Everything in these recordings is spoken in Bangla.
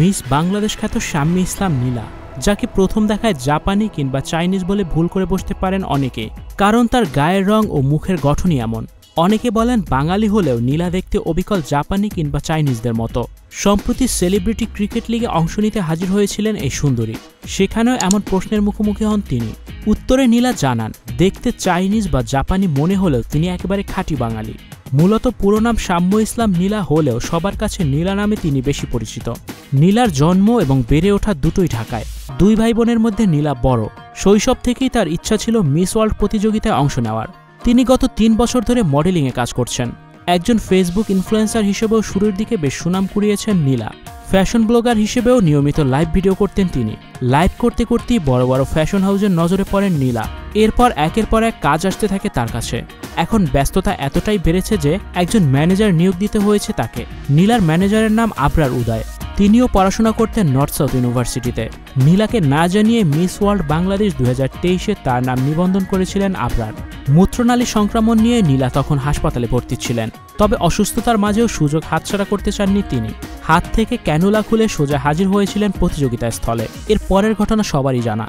মিস বাংলাদেশ খ্যাত শাম্মী ইসলাম নীলা, যাকে প্রথম দেখায় জাপানি কিংবা চাইনিজ বলে ভুল করে বসতে পারেন অনেকে, কারণ তার গায়ের রং ও মুখের গঠনই এমন। অনেকে বলেন বাঙালি হলেও নীলা দেখতে অবিকল জাপানি কিংবা চাইনিজদের মতো। সম্প্রতি সেলিব্রিটি ক্রিকেট লিগে অংশ নিতে হাজির হয়েছিলেন এই সুন্দরী, সেখানেও এমন প্রশ্নের মুখোমুখি হন তিনি। উত্তরে নীলা জানান, দেখতে চাইনিজ বা জাপানি মনে হলেও তিনি একেবারে খাঁটি বাঙালি। মূলত পুরো নাম শাম্মী ইসলাম নীলা হলেও সবার কাছে নীলা নামে তিনি বেশি পরিচিত। নীলার জন্ম এবং বেড়ে ওঠা দুটোই ঢাকায়। দুই ভাই বোনের মধ্যে নীলা বড়। শৈশব থেকেই তার ইচ্ছা ছিল মিস ওয়ার্ল্ড প্রতিযোগিতায় অংশ নেওয়ার। তিনি গত 3 বছর ধরে মডেলিংয়ে কাজ করছেন। একজন ফেসবুক ইনফ্লুয়েন্সার হিসেবেও শুরুর দিকে বেশ সুনাম কুড়িয়েছেন নীলা। ফ্যাশন ব্লগার হিসেবেও নিয়মিত লাইভ ভিডিও করতেন তিনি। লাইভ করতে করতেই বড় বড় ফ্যাশন হাউসের নজরে পড়েন নীলা। এরপর একের পর এক কাজ আসতে থাকে তার কাছে। এখন ব্যস্ততা এতটাই বেড়েছে যে একজন ম্যানেজার নিয়োগ দিতে হয়েছে তাকে। নীলার ম্যানেজারের নাম আবরার উদয়। তিনিও পড়াশোনা করতেন নর্থ সাউথ ইউনিভার্সিটিতে। নীলাকে না জানিয়ে মিস ওয়ার্ল্ড বাংলাদেশ 2023-এ তার নাম নিবন্ধন করেছিলেন আবরার। মূত্রনালী সংক্রমণ নিয়ে নীলা তখন হাসপাতালে ভর্তি ছিলেন। তবে অসুস্থতার মাঝেও সুযোগ হাতছাড়া করতে চাননি তিনি। হাত থেকে ক্যানুলা খুলে সোজা হাজির হয়েছিলেন প্রতিযোগিতা স্থলে। এর পরের ঘটনা সবারই জানা।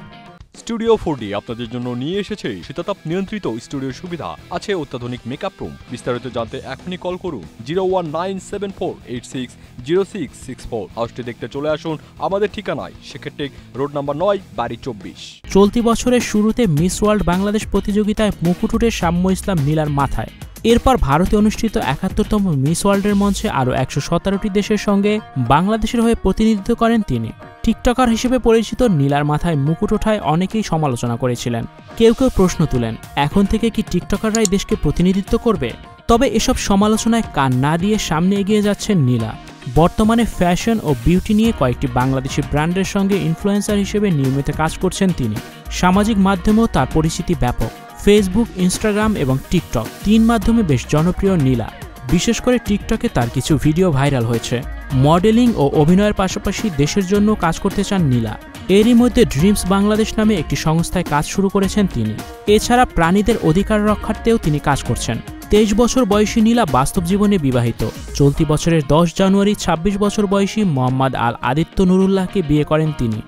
স্টুডিও 4D আপনাদের জন্য নিয়ে এসেছে শীতাতাপ নিয়ন্ত্রিত স্টুডিও সুবিধা, আছে অত্যাধুনিক মেকআপ রুম। বিস্তারিত জানতে এখনই কল করুন 01974860664। হাউসটি দেখতে চলে আসুন আমাদের ঠিকানায়, সেক্ষেত্রে রোড নাম্বার 9, বাড়ি 24। চলতি বছরের শুরুতে মিস ওয়ার্ল্ড বাংলাদেশ প্রতিযোগিতায় মুকুট উঠে শাম্মী ইসলাম নীলার মাথায়। এরপর ভারতে অনুষ্ঠিত ৭১তম মিস ওয়ার্ল্ডের মঞ্চে আরও ১১৭টি দেশের সঙ্গে বাংলাদেশের হয়ে প্রতিনিধিত্ব করেন তিনি। টিকটকার হিসেবে পরিচিত নীলার মাথায় মুকুট ওঠায় অনেকেই সমালোচনা করেছিলেন। কেউ কেউ প্রশ্ন তুলেন, এখন থেকে কি টিকটকাররাই দেশকে প্রতিনিধিত্ব করবে? তবে এসব সমালোচনায় কান না দিয়ে সামনে এগিয়ে যাচ্ছেন নীলা। বর্তমানে ফ্যাশন ও বিউটি নিয়ে কয়েকটি বাংলাদেশি ব্র্যান্ডের সঙ্গে ইনফ্লুয়েন্সার হিসেবে নিয়মিত কাজ করছেন তিনি। সামাজিক মাধ্যমেও তার পরিচিতি ব্যাপক। ফেসবুক, ইনস্টাগ্রাম এবং টিকটক 3 মাধ্যমে বেশ জনপ্রিয় নীলা। বিশেষ করে টিকটকে তার কিছু ভিডিও ভাইরাল হয়েছে। মডেলিং ও অভিনয়ের পাশাপাশি দেশের জন্য কাজ করতে চান নীলা। এরই মধ্যে ড্রিমস বাংলাদেশ নামে একটি সংস্থায় কাজ শুরু করেছেন তিনি। এছাড়া প্রাণীদের অধিকার রক্ষার্থেও তিনি কাজ করছেন। 23 বছর বয়সী নীলা বাস্তব জীবনে বিবাহিত। চলতি বছরের 10 জানুয়ারি 26 বছর বয়সী মোহাম্মদ আল আদিত্য নুরুল্লাহকে বিয়ে করেন তিনি,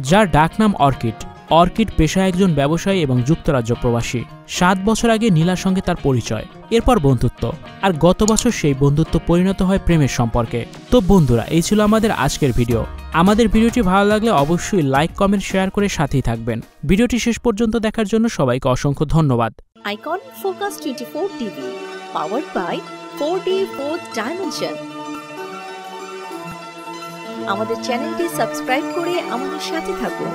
যার ডাকনাম অর্কিড। অর্কিড পেশায় একজন ব্যবসায়ী এবং যুক্তরাজ্য প্রবাসী। 7 বছর আগে নীলার সঙ্গে তার পরিচয়, এরপর বন্ধুত্ব, আর গত বছর সেই বন্ধুত্ব পরিণত হয় প্রেমের সম্পর্কে। তো বন্ধুরা, এই ছিল আমাদের আজকের ভিডিও। আমাদের ভিডিওটি ভালো লাগলে অবশ্যই লাইক, কমেন্ট, শেয়ার করে সাথেই থাকবেন। ভিডিওটি শেষ পর্যন্ত দেখার জন্য সবাইকে অসংখ্য ধন্যবাদ। Icon focus 24 TV, powered by 4D Fourth Dimension। আমাদের চ্যানেলটি সাবস্ক্রাইব করে আমাদের সাথে থাকুন।